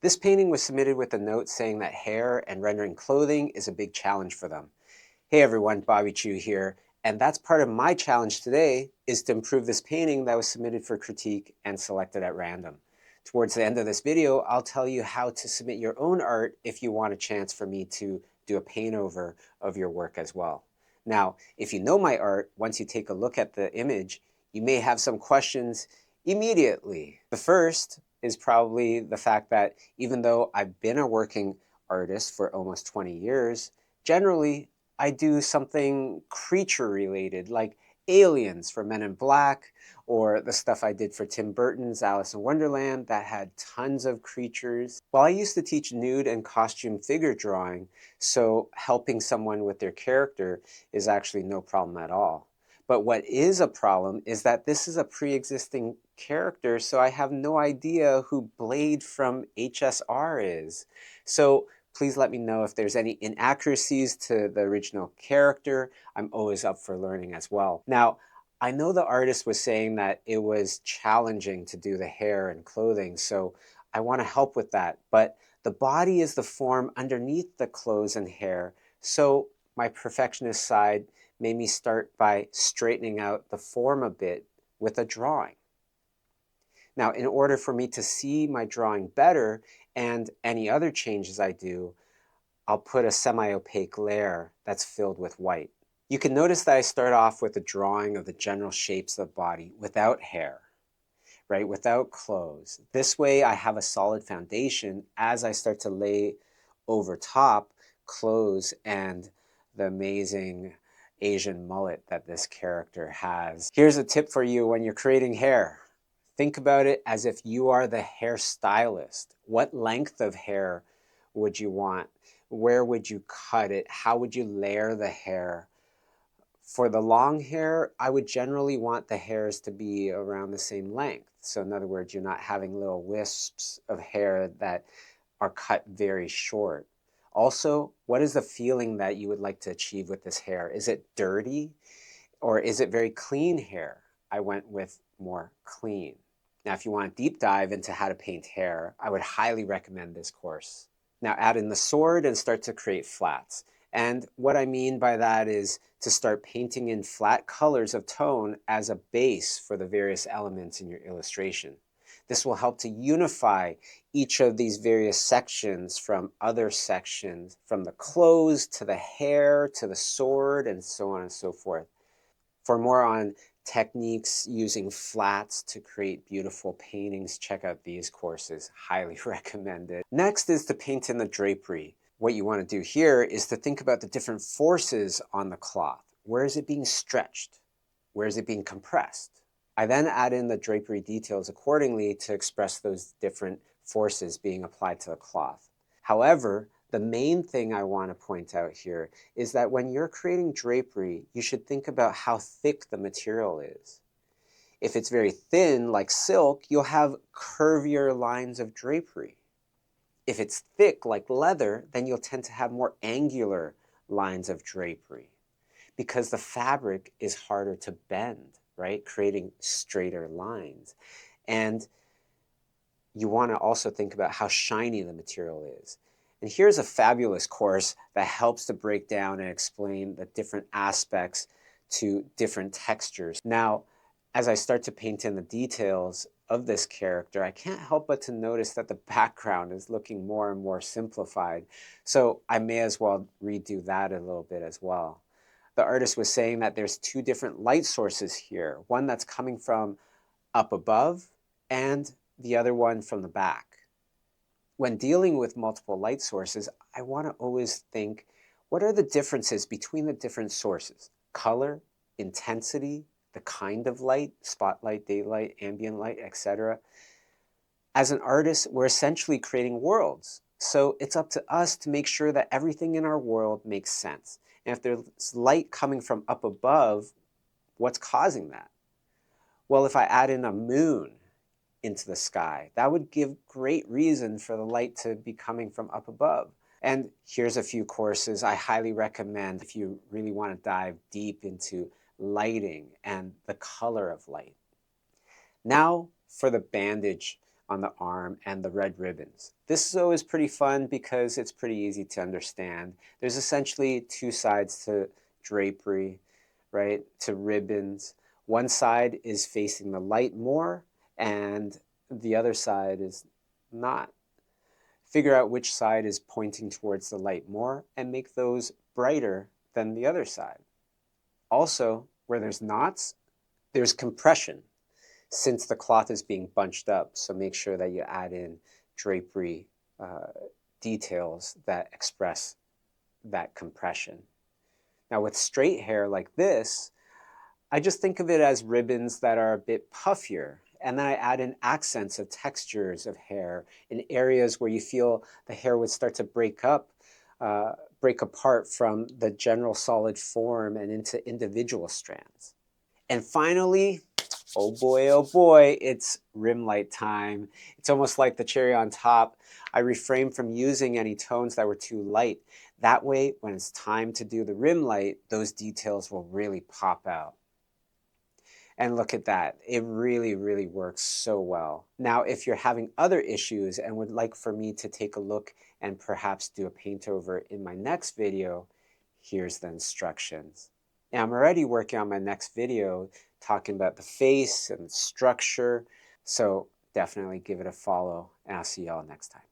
This painting was submitted with a note saying that hair and rendering clothing is a big challenge for them. Hey everyone, Bobby Chu here, and that's part of my challenge today is to improve this painting that was submitted for critique and selected at random. Towards the end of this video, I'll tell you how to submit your own art if you want a chance for me to do a paint over of your work as well. Now, if you know my art, once you take a look at the image, you may have some questions immediately. The first is probably the fact that even though I've been a working artist for almost 20 years, generally I do something creature related, like aliens for Men in Black, or the stuff I did for Tim Burton's Alice in Wonderland that had tons of creatures. Well, I used to teach nude and costume figure drawing, so helping someone with their character is actually no problem at all. But what is a problem is that this is a pre-existing character, so I have no idea who Blade from HSR is. So please let me know if there's any inaccuracies to the original character. I'm always up for learning as well. Now, I know the artist was saying that it was challenging to do the hair and clothing, so I want to help with that. But the body is the form underneath the clothes and hair, so my perfectionist side made me start by straightening out the form a bit with a drawing. Now, in order for me to see my drawing better and any other changes I do, I'll put a semi-opaque layer that's filled with white. You can notice that I start off with a drawing of the general shapes of the body without hair, right? Without clothes. This way I have a solid foundation as I start to lay over top clothes and the amazing Asian mullet that this character has. Here's a tip for you when you're creating hair. Think about it as if you are the hairstylist. What length of hair would you want? Where would you cut it? How would you layer the hair? For the long hair, I would generally want the hairs to be around the same length. So in other words, you're not having little wisps of hair that are cut very short. Also, what is the feeling that you would like to achieve with this hair? Is it dirty or is it very clean hair? I went with more clean. Now, if you want a deep dive into how to paint hair, I would highly recommend this course. Now add in the sword and start to create flats. And what I mean by that is to start painting in flat colors of tone as a base for the various elements in your illustration. This will help to unify each of these various sections from other sections, from the clothes to the hair to the sword and so on and so forth. For more on techniques using flats to create beautiful paintings, check out these courses, highly recommended. Next is to paint in the drapery. What you want to do here is to think about the different forces on the cloth. Where is it being stretched? Where is it being compressed? I then add in the drapery details accordingly to express those different forces being applied to the cloth. However, the main thing I want to point out here is that when you're creating drapery, you should think about how thick the material is. If it's very thin, like silk, you'll have curvier lines of drapery. If it's thick, like leather, then you'll tend to have more angular lines of drapery because the fabric is harder to bend, right? Creating straighter lines. And you want to also think about how shiny the material is. And here's a fabulous course that helps to break down and explain the different aspects to different textures. Now, as I start to paint in the details of this character, I can't help but to notice that the background is looking more and more simplified. So I may as well redo that a little bit as well. The artist was saying that there's two different light sources here, one that's coming from up above and the other one from the back. When dealing with multiple light sources, I want to always think, what are the differences between the different sources? Color, intensity, the kind of light, spotlight, daylight, ambient light, etc. As an artist, we're essentially creating worlds. So it's up to us to make sure that everything in our world makes sense. And if there's light coming from up above, what's causing that? Well, if I add in a moon into the sky, that would give great reason for the light to be coming from up above. And here's a few courses I highly recommend if you really want to dive deep into lighting and the color of light. Now for the bandage on the arm and the red ribbons. This is always pretty fun because it's pretty easy to understand. There's essentially two sides to drapery, right, to ribbons. One side is facing the light more and the other side is not. Figure out which side is pointing towards the light more and make those brighter than the other side. Also, where there's knots, there's compression since the cloth is being bunched up. So make sure that you add in drapery details that express that compression. Now with straight hair like this, I just think of it as ribbons that are a bit puffier. And then I add in accents of textures of hair in areas where you feel the hair would start to break apart from the general solid form and into individual strands. And finally, oh boy, it's rim light time. It's almost like the cherry on top. I refrained from using any tones that were too light. That way, when it's time to do the rim light, those details will really pop out. And look at that. It really, really works so well. Now, if you're having other issues and would like for me to take a look and perhaps do a paint over in my next video, here's the instructions. Now, I'm already working on my next video talking about the face and the structure. So definitely give it a follow and I'll see y'all next time.